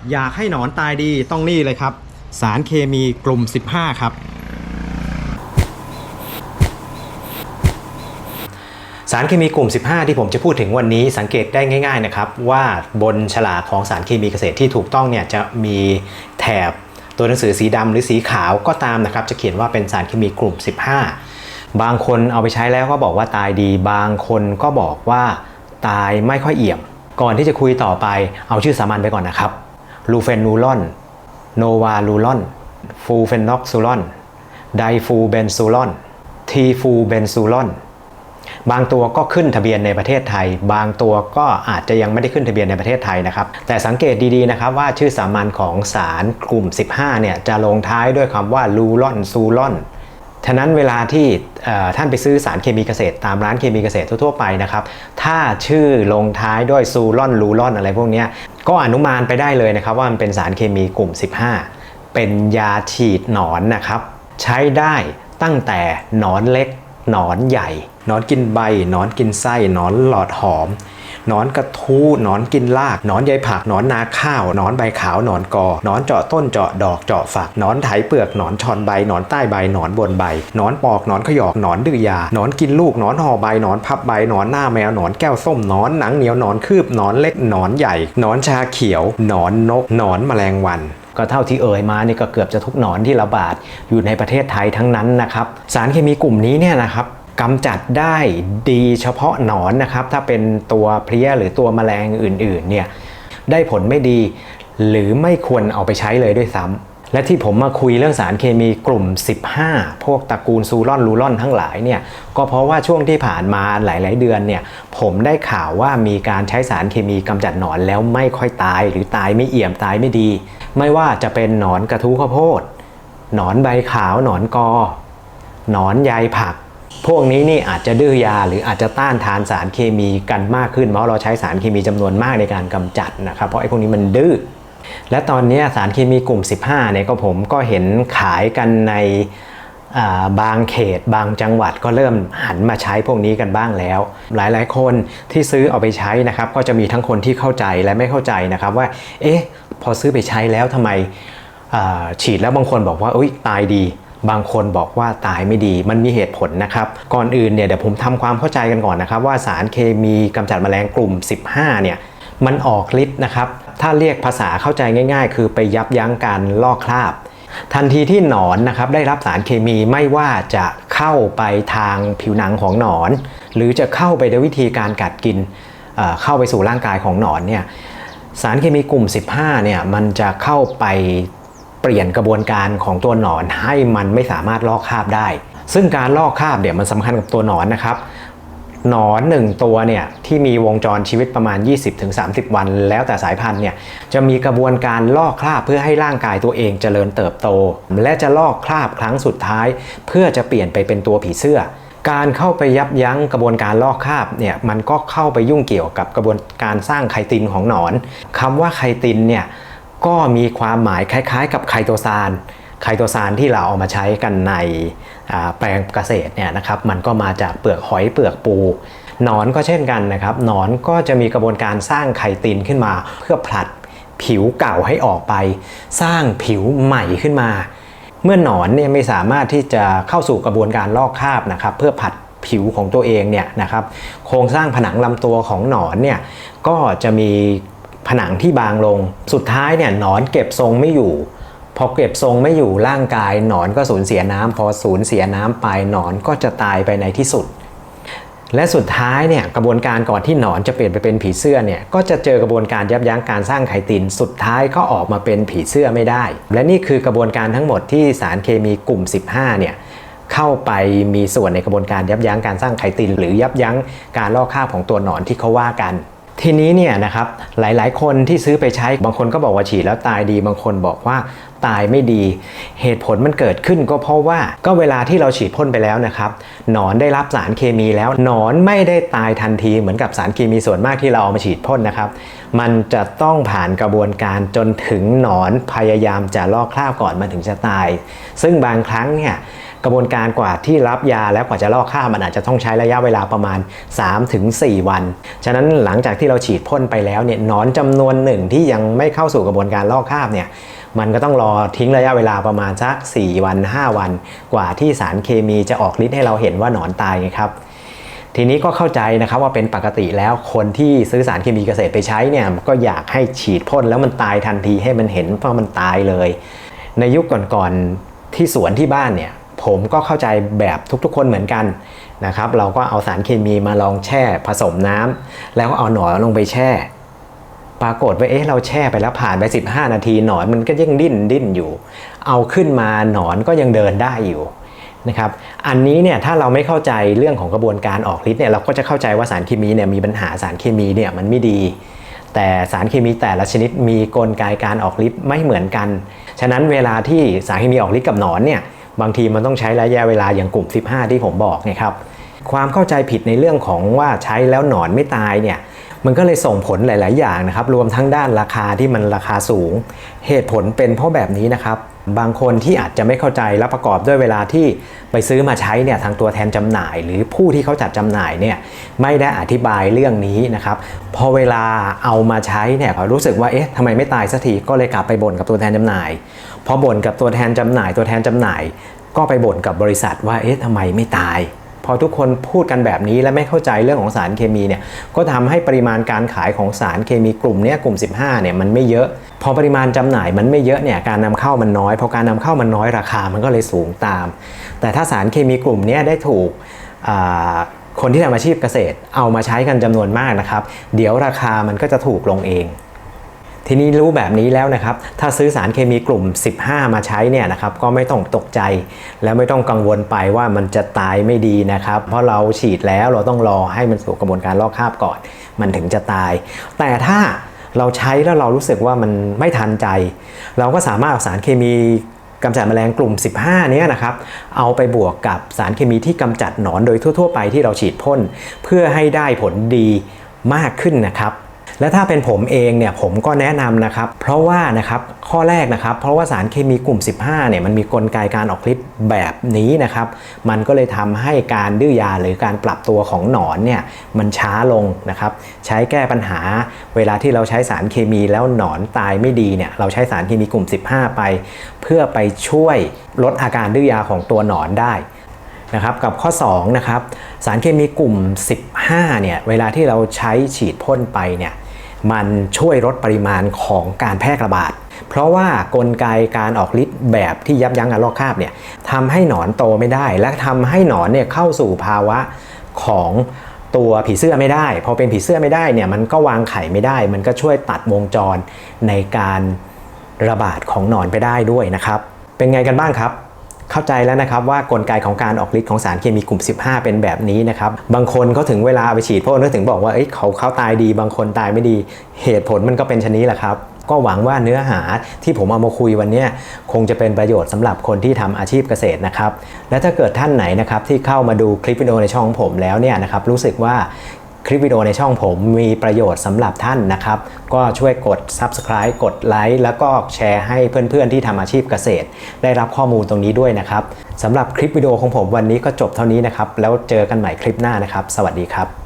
อยากให้หนอนตายดีต้องนี่เลยครับสารเคมีกลุ่ม15ครับสารเคมีกลุ่ม15ที่ผมจะพูดถึงวันนี้สังเกตได้ง่ายๆนะครับว่าบนฉลากของสารเคมีเกษตรที่ถูกต้องเนี่ยจะมีแถบตัวหนังสือสีดำหรือสีขาวก็ตามนะครับจะเขียนว่าเป็นสารเคมีกลุ่ม15บางคนเอาไปใช้แล้วก็บอกว่าตายดีบางคนก็บอกว่าตายไม่ค่อยเอี่ยมก่อนที่จะคุยต่อไปเอาชื่อสามัญไปก่อนนะครับลูเฟนูลอนโนวาลูลอนฟูเฟนน็อกซูลอนไดฟูเบนซูลอนทีฟูเบนซูลอนบางตัวก็ขึ้นทะเบียนในประเทศไทยบางตัวก็อาจจะยังไม่ได้ขึ้นทะเบียนในประเทศไทยนะครับแต่สังเกตดีๆนะครับว่าชื่อสามัญของสารกลุ่ม15เนี่ยจะลงท้ายด้วยคำว่าลูลอนซูลอนฉะนั้นเวลาที่ท่านไปซื้อสารเคมีเกษตรตามร้านเคมีเกษตรทั่วๆไปนะครับถ้าชื่อลงท้ายด้วยซูลอนลูลอนอะไรพวกนี้ก็อนุมานไปได้เลยนะครับว่ามันเป็นสารเคมีกลุ่ม15เป็นยาฉีดหนอนนะครับใช้ได้ตั้งแต่หนอนเล็กหนอนใหญ่หนอนกินใบหนอนกินไส้หนอนหลอดหอมหนอนกระทู้หนอนกินรากหนอนใยผักหนอนนาข้าวหนอนใบขาวหนอนกอหนอนเจาะต้นเจาะดอกเจาะฝักหนอนไถเปลือกหนอนชอนใบหนอนใต้ใบหนอนบนใบหนอนปอกหนอนขยอกหนอนดื้อยาหนอนกินลูกหนอนห่อใบหนอนพับใบหนอนหน้าแมวหนอนแก้วส้มหนอนหนังเหนียวหนอนคืบหนอนเล็กหนอนใหญ่หนอนชาเขียวหนอนนกหนอนแมลงวันก็เท่าที่เอ่ยมานี่ก็เกือบจะทุกหนอนที่ระบาดอยู่ในประเทศไทยทั้งนั้นนะครับสารเคมีกลุ่มนี้เนี่ยนะครับกำจัดได้ดีเฉพาะหนอนนะครับถ้าเป็นตัวเพลี้ยหรือตัวแมลงอื่นๆเนี่ยได้ผลไม่ดีหรือไม่ควรเอาไปใช้เลยด้วยซ้ำและที่ผมมาคุยเรื่องสารเคมีกลุ่ม15พวกตระกูลซูลอนลูลอนทั้งหลายเนี่ยก็เพราะว่าช่วงที่ผ่านมาหลายๆเดือนเนี่ยผมได้ข่าวว่ามีการใช้สารเคมีกำจัดหนอนแล้วไม่ค่อยตายหรือตายไม่เอี่ยมตายไม่ดีไม่ว่าจะเป็นหนอนกระทู้ข้าวโพดหนอนใบขาวหนอนกอหนอนใยผักพวกนี้นี่อาจจะดื้อยาหรืออาจจะต้านทานสารเคมีกันมากขึ้นเพราะเราใช้สารเคมีจำนวนมากในการกำจัดนะครับเพราะไอ้พวกนี้มันดื้อและตอนนี้สารเคมีกลุ่ม15เนี่ยก็ผมก็เห็นขายกันในบางเขตบางจังหวัดก็เริ่มหันมาใช้พวกนี้กันบ้างแล้วหลายๆคนที่ซื้อเอาไปใช้นะครับก็จะมีทั้งคนที่เข้าใจและไม่เข้าใจนะครับว่าเอ๊ะพอซื้อไปใช้แล้วทำไมฉีดแล้วบางคนบอกว่าตายดีบางคนบอกว่าตายไม่ดีมันมีเหตุผลนะครับก่อนอื่นเนี่ยเดี๋ยวผมทำความเข้าใจกันก่อนนะครับว่าสารเคมีกำจัดแมลงกลุ่ม15เนี่ยมันออกฤทธิ์นะครับถ้าเรียกภาษาเข้าใจง่ายๆคือไปยับยั้งการลอกคราบทันทีที่หนอนนะครับได้รับสารเคมีไม่ว่าจะเข้าไปทางผิวหนังของหนอนหรือจะเข้าไปด้วยวิธีการกัดกินเข้าไปสู่ร่างกายของหนอนเนี่ยสารเคมีกลุ่ม15เนี่ยมันจะเข้าไปเปลี่ยนกระบวนการของตัวหนอนให้มันไม่สามารถลอกคราบได้ซึ่งการลอกคราบเนี่ยมันสำคัญกับตัวหนอนนะครับหนอน1ตัวเนี่ยที่มีวงจรชีวิตประมาณ 20-30 วันแล้วแต่สายพันธุ์เนี่ยจะมีกระบวนการลอกคราบเพื่อให้ร่างกายตัวเองเจริญเติบโตและจะลอกคราบครั้งสุดท้ายเพื่อจะเปลี่ยนไปเป็นตัวผีเสื้อการเข้าไปยับยั้งกระบวนการลอกคราบเนี่ยมันก็เข้าไปยุ่งเกี่ยวกับกระบวนการสร้างไคตินของหนอนคำว่าไคตินเนี่ยก็มีความหมายคล้ายๆกับไคโตซานที่เราเอามาใช้กันในแปลงเกษตรเนี่ยนะครับมันก็มาจากเปลือกหอยเปลือกปูหนอนก็เช่นกันนะครับหนอนก็จะมีกระบวนการสร้างไคตินขึ้นมาเพื่อผลัดผิวเก่าให้ออกไปสร้างผิวใหม่ขึ้นมาเมื่อหนอนเนี่ยไม่สามารถที่จะเข้าสู่กระบวนการลอกคราบนะครับเพื่อผลัดผิวของตัวเองเนี่ยนะครับโครงสร้างผนังลำตัวของหนอนเนี่ยก็จะมีผนังที่บางลงสุดท้ายเนี่ยหนอนเก็บทรงไม่อยู่พอเก็บทรงไม่อยู่ร่างกายหนอนก็สูญเสียน้ำพอสูญเสียน้ำไปหนอนก็จะตายไปในที่สุดและสุดท้ายเนี่ยกระบวนการก่อนที่หนอนจะเปลี่ยนไปเป็นผีเสื้อเนี่ยก็จะเจอกระบวนการยับยั้งการสร้างไคตินสุดท้ายก็ออกมาเป็นผีเสื้อไม่ได้และนี่คือกระบวนการทั้งหมดที่สารเคมีกลุ่ม15เนี่ยเข้าไปมีส่วนในกระบวนการยับยั้งการสร้างไคตินหรือยับยั้งการลอกคราบของตัวหนอนที่เขาว่ากันทีนี้เนี่ยนะครับหลายๆคนที่ซื้อไปใช้บางคนก็บอกว่าฉีดแล้วตายดีบางคนบอกว่าตายไม่ดีเหตุผลมันเกิดขึ้นก็เพราะว่าก็เวลาที่เราฉีดพ่นไปแล้วนะครับหนอนได้รับสารเคมีแล้วหนอนไม่ได้ตายทันทีเหมือนกับสารเคมีส่วนมากที่เราเอามาฉีดพ่นนะครับมันจะต้องผ่านกระบวนการจนถึงหนอนพยายามจะลอกคราบก่อนมันถึงจะตายซึ่งบางครั้งเนี่ย กระบวนการกว่าที่รับยาแล้วกว่าจะลอกคราบมันอาจจะต้องใช้ระยะเวลาประมาณ 3-4 วันฉะนั้นหลังจากที่เราฉีดพ่นไปแล้วเนี่ยหนอนจำนวนหนึ่งที่ยังไม่เข้าสู่กระบวนการลอกคราบเนี่ยมันก็ต้องรอทิ้งระยะเวลาประมาณสัก4 วัน 5 วันกว่าที่สารเคมีจะออกฤทธิ์ให้เราเห็นว่าหนอนตายไงครับทีนี้ก็เข้าใจนะครับว่าเป็นปกติแล้วคนที่ซื้อสารเคมีเกษตรไปใช้เนี่ยก็อยากให้ฉีดพ่นแล้วมันตายทันทีให้มันเห็นว่ามันตายเลยในยุคก่อนๆที่สวนที่บ้านเนี่ยผมก็เข้าใจแบบทุกๆคนเหมือนกันนะครับเราก็เอาสารเคมีมาลองแช่ผสมน้ำแล้วก็เอาหนอนลงไปแช่ปรากฏว่าเราแช่ไปแล้วผ่านไป15 นาทีหนอนมันก็ยังดิ้นอยู่เอาขึ้นมาหนอนก็ยังเดินได้อยู่นะครับอันนี้เนี่ยถ้าเราไม่เข้าใจเรื่องของกระบวนการออกฤทธิ์เนี่ยเราก็จะเข้าใจว่าสารเคมีเนี่ยมีปัญหาสารเคมีเนี่ยมันไม่ดีแต่สารเคมีแต่ละชนิดมีกลไกการออกฤทธิ์ไม่เหมือนกันฉะนั้นเวลาที่สารเคมีออกฤทธิ์กับหนอนเนี่ยบางทีมันต้องใช้ระยะเวลาอย่างกลุ่ม15ที่ผมบอกไงครับความเข้าใจผิดในเรื่องของว่าใช้แล้วหนอนไม่ตายเนี่ยมันก็เลยส่งผลหลายๆอย่างนะครับรวมทั้งด้านราคาที่มันราคาสูงเหตุผลเป็นเพราะแบบนี้นะครับบางคนที่อาจจะไม่เข้าใจและประกอบด้วยเวลาที่ไปซื้อมาใช้เนี่ยทางตัวแทนจำหน่ายหรือผู้ที่เขาจัดจำหน่ายเนี่ยไม่ได้อธิบายเรื่องนี้นะครับพอเวลาเอามาใช้เนี่ยเขารู้สึกว่าทำไมไม่ตายสักทีก็เลยกลับไปบ่นกับตัวแทนจำหน่ายพอบ่นกับตัวแทนจำหน่ายตัวแทนจำหน่ายก็ไปบ่นกับบริษัทว่าทำไมไม่ตายพอทุกคนพูดกันแบบนี้และไม่เข้าใจเรื่องของสารเคมีเนี่ยก็ทำให้ปริมาณการขายของสารเคมีกลุ่มนี้กลุ่ม15เนี่ยมันไม่เยอะพอปริมาณจำหน่ายมันไม่เยอะเนี่ยการนำเข้ามันน้อยพอการนำเข้ามันน้อยราคามันก็เลยสูงตามแต่ถ้าสารเคมีกลุ่มนี้ได้ถูกคนที่ทำอาชีพเกษตรเอามาใช้กันจำนวนมากนะครับเดี๋ยวราคามันก็จะถูกลงเองทีนี้รู้แบบนี้แล้วนะครับถ้าซื้อสารเคมีกลุ่ม15มาใช้เนี่ยนะครับก็ไม่ต้องตกใจและไม่ต้องกังวลไปว่ามันจะตายไม่ดีนะครับเพราะเราฉีดแล้วเราต้องรอให้มันสู่กระบวนการลอกคราบก่อนมันถึงจะตายแต่ถ้าเราใช้แล้วเรารู้สึกว่ามันไม่ทันใจเราก็สามารถเอาสารเคมีกำจัดแมลงกลุ่ม15นี้นะครับเอาไปบวกกับสารเคมีที่กำจัดหนอนโดยทั่วๆไปที่เราฉีดพ่นเพื่อให้ได้ผลดีมากขึ้นนะครับและถ้าเป็นผมเองเนี่ยผมก็แนะนำนะครับเพราะว่านะครับข้อแรกนะครับเพราะว่าสารเคมีกลุ่ม15เนี่ยมันมีกลไกการออกฤทธิ์แบบนี้นะครับมันก็เลยทำให้การดื้อยาหรือการปรับตัวของหนอนเนี่ยมันช้าลงนะครับใช้แก้ปัญหาเวลาที่เราใช้สารเคมีแล้วหนอนตายไม่ดีเนี่ยเราใช้สารเคมีกลุ่ม15ไปเพื่อไปช่วยลดอาการดื้อยาของตัวหนอนได้นะครับกับข้อ2นะครับสารเคมีกลุ่ม15เนี่ยเวลาที่เราใช้ฉีดพ่นไปเนี่ยมันช่วยลดปริมาณของการแพร่ระบาดเพราะว่ากลไกการออกฤทธิ์แบบที่ยับยั้งการลอกคราบเนี่ยทำให้หนอนโตไม่ได้และทำให้หนอนเนี่ยเข้าสู่ภาวะของตัวผีเสื้อไม่ได้พอเป็นผีเสื้อไม่ได้เนี่ยมันก็วางไข่ไม่ได้มันก็ช่วยตัดวงจรในการระบาดของหนอนไปได้ด้วยนะครับเป็นไงกันบ้างครับเข้าใจแล้วนะครับว่ากลไกของการออกฤทธิ์ของสารเคมีกลุ่ม15เป็นแบบนี้นะครับบางคนเขาถึงเวลาไปฉีดพ่นก็ถึงบอกว่าเขาตายดีบางคนตายไม่ดีเหตุผลมันก็เป็นชนิดแหละครับก็หวังว่าเนื้อหาที่ผมเอามาคุยวันนี้คงจะเป็นประโยชน์สำหรับคนที่ทำอาชีพเกษตรนะครับและถ้าเกิดท่านไหนนะครับที่เข้ามาดูคลิปวิดีโอในช่องของผมแล้วเนี่ยนะครับรู้สึกว่าคลิปวิดีโอในช่องผมมีประโยชน์สำหรับท่านนะครับก็ช่วยกด Subscribe กดไลค์แล้วก็แชร์ให้เพื่อนๆที่ทำอาชีพเกษตรได้รับข้อมูลตรงนี้ด้วยนะครับสำหรับคลิปวิดีโอของผมวันนี้ก็จบเท่านี้นะครับแล้วเจอกันใหม่คลิปหน้านะครับสวัสดีครับ